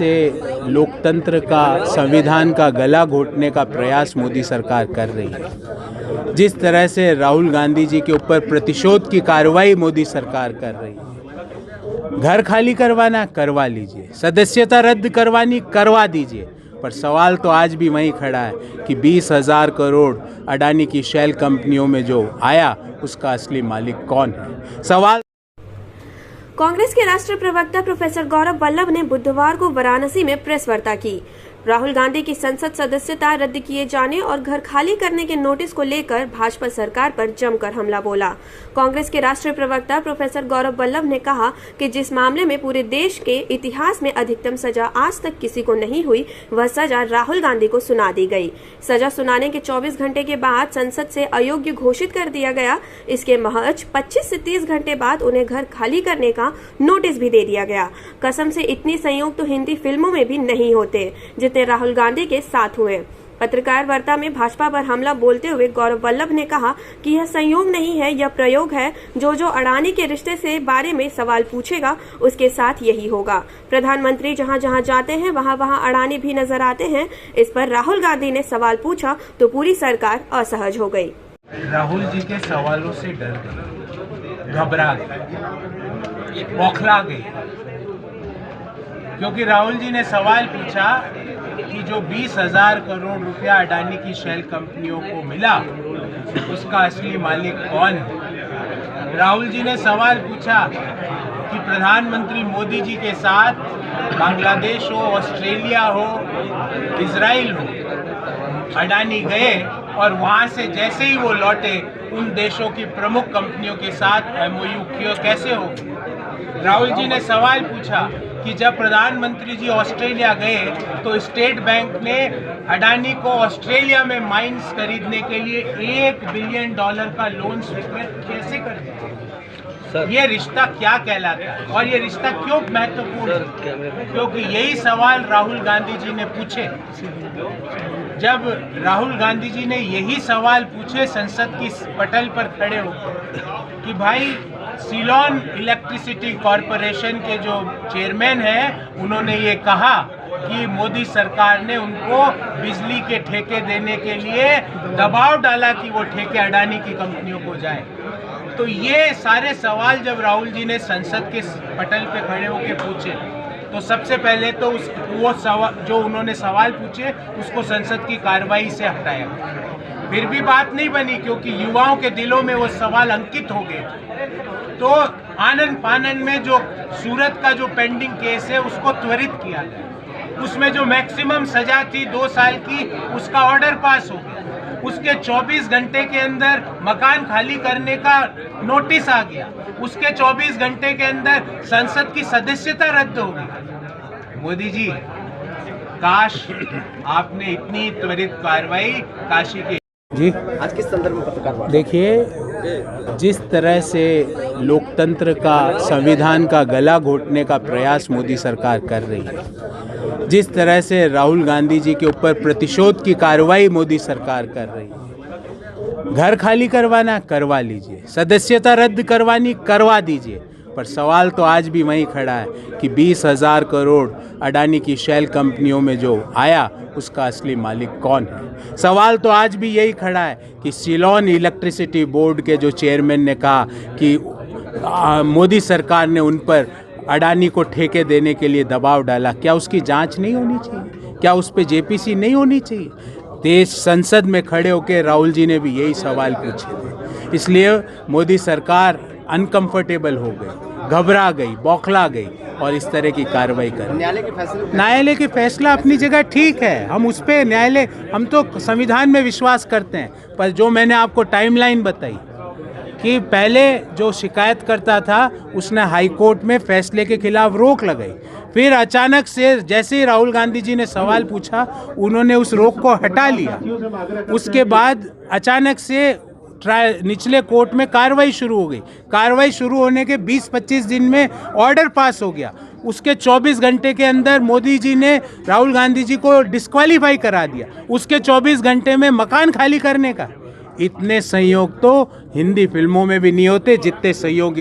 से लोकतंत्र का, संविधान का गला घोटने का प्रयास मोदी सरकार कर रही है, जिस तरह से राहुल गांधी जी के ऊपर प्रतिशोध की कार्रवाई मोदी सरकार कर रही है, घर खाली करवाना करवा लीजिए, सदस्यता रद्द करवानी करवा दीजिए, पर सवाल तो आज भी वहीं खड़ा है कि 20,000 करोड़ अडानी की शेल कंपनियों में जो आया उसका असली मालिक कौन है। सवाल कांग्रेस के राष्ट्रीय प्रवक्ता प्रोफेसर गौरव वल्लभ ने बुधवार को वाराणसी में प्रेस वार्ता की। राहुल गांधी की संसद सदस्यता रद्द किए जाने और घर खाली करने के नोटिस को लेकर भाजपा सरकार पर जमकर हमला बोला। कांग्रेस के राष्ट्रीय प्रवक्ता प्रोफेसर गौरव वल्लभ ने कहा कि जिस मामले में पूरे देश के इतिहास में अधिकतम सजा आज तक किसी को नहीं हुई, वह सजा राहुल गांधी को सुना दी गई। सजा सुनाने के 24 घंटे के बाद संसद से अयोग्य घोषित कर दिया गया। इसके महज 25 से 30 घंटे बाद उन्हें घर खाली करने का नोटिस भी दे दिया गया। कसम से इतनी संयोग तो हिंदी फिल्मों में भी नहीं होते जितने राहुल गांधी के साथ हुए। पत्रकार वार्ता में भाजपा पर हमला बोलते हुए गौरव वल्लभ ने कहा कि यह संयोग नहीं है, यह प्रयोग है। जो अडानी के रिश्ते से बारे में सवाल पूछेगा उसके साथ यही होगा। प्रधानमंत्री जहां जहां जाते हैं वहां वहां अडानी भी नजर आते हैं। इस पर राहुल गांधी ने सवाल पूछा तो पूरी सरकार असहज हो गई। राहुल जी के सवालों से डर गई, घबरा गई, बौखला गई, क्योंकि राहुल जी ने सवाल पूछा कि जो 20,000 करोड़ रुपया अडानी की शेल कंपनियों को मिला उसका असली मालिक कौन है। राहुल जी ने सवाल पूछा कि प्रधानमंत्री मोदी जी के साथ बांग्लादेश हो, ऑस्ट्रेलिया हो, इजराइल हो, अडानी गए और वहां से जैसे ही वो लौटे उन देशों की प्रमुख कंपनियों के साथ MOU किया कैसे हो। राहुल जी ने सवाल पूछा कि जब प्रधानमंत्री जी ऑस्ट्रेलिया गए तो स्टेट बैंक ने अडानी को ऑस्ट्रेलिया में माइंस खरीदने के लिए $1 बिलियन का लोन स्वीकृत कैसे कर दिया। ये रिश्ता क्या कहलाता है और ये रिश्ता क्यों महत्वपूर्ण है? क्योंकि यही सवाल राहुल गांधी जी ने पूछे। जब राहुल गांधी जी ने यही सवाल पूछे संसद की पटल पर खड़े होकर कि भाई सीलोन इलेक्ट्रिसिटी कॉरपोरेशन के जो चेयरमैन हैं उन्होंने ये कहा कि मोदी सरकार ने उनको बिजली के ठेके देने के लिए दबाव डाला कि वो ठेके अडानी की कंपनियों को जाए। तो ये सारे सवाल जब राहुल जी ने संसद के पटल पे खड़े होकर पूछे तो सबसे पहले तो वो सवाल जो उन्होंने सवाल पूछे उसको संसद की कार्रवाई से हटाया। फिर भी बात नहीं बनी क्योंकि युवाओं के दिलों में वो सवाल अंकित हो गए। तो आनन फानन में जो सूरत का जो पेंडिंग केस है उसको त्वरित किया गया। उसमें जो मैक्सिमम सजा थी 2 साल की उसका ऑर्डर पास हो गया। उसके 24 घंटे के अंदर मकान खाली करने का नोटिस आ गया। उसके 24 घंटे के अंदर संसद की सदस्यता रद्द हो गई। मोदी जी, काश आपने इतनी त्वरित कार्रवाई काशी की। जी आज किस संदर्भ में पत्रकार? देखिए, जिस तरह से लोकतंत्र का, संविधान का गला घोटने का प्रयास मोदी सरकार कर रही है, जिस तरह से राहुल गांधी जी के ऊपर प्रतिशोध की कार्रवाई मोदी सरकार कर रही है, घर खाली करवाना करवा लीजिए, सदस्यता रद्द करवानी करवा दीजिए, पर सवाल तो आज भी वहीं खड़ा है कि 20,000 करोड़ अडानी की शेल कंपनियों में जो आया उसका असली मालिक कौन है। सवाल तो आज भी यही खड़ा है कि सीलोन इलेक्ट्रिसिटी बोर्ड के जो चेयरमैन ने कहा कि मोदी सरकार ने उन पर अडानी को ठेके देने के लिए दबाव डाला, क्या उसकी जांच नहीं होनी चाहिए? क्या उस पर JPC नहीं होनी चाहिए? देश संसद में खड़े होकर राहुल जी ने भी यही सवाल पूछे थे। इसलिए मोदी सरकार अनकंफर्टेबल हो गई, घबरा गई, बौखला गई और इस तरह की कार्रवाई कर। न्यायालय के फैसला अपनी जगह ठीक है, हम उस पर न्यायालय, हम तो संविधान में विश्वास करते हैं, पर जो मैंने आपको टाइमलाइन बताई कि पहले जो शिकायत करता था उसने हाई कोर्ट में फैसले के खिलाफ रोक लगाई, फिर अचानक से जैसे ही राहुल गांधी जी ने सवाल पूछा उन्होंने उस रोक को हटा लिया। उसके बाद अचानक से निचले कोर्ट में कार्रवाई शुरू हो गई। कार्रवाई शुरू होने के 20-25 दिन में ऑर्डर पास हो गया। उसके 24 घंटे के अंदर मोदी जी ने राहुल गांधी जी को डिस्क्वालीफाई करा दिया। उसके 24 घंटे में मकान खाली करने का। इतने संयोग तो हिंदी फिल्मों में भी नहीं होते जितने संयोग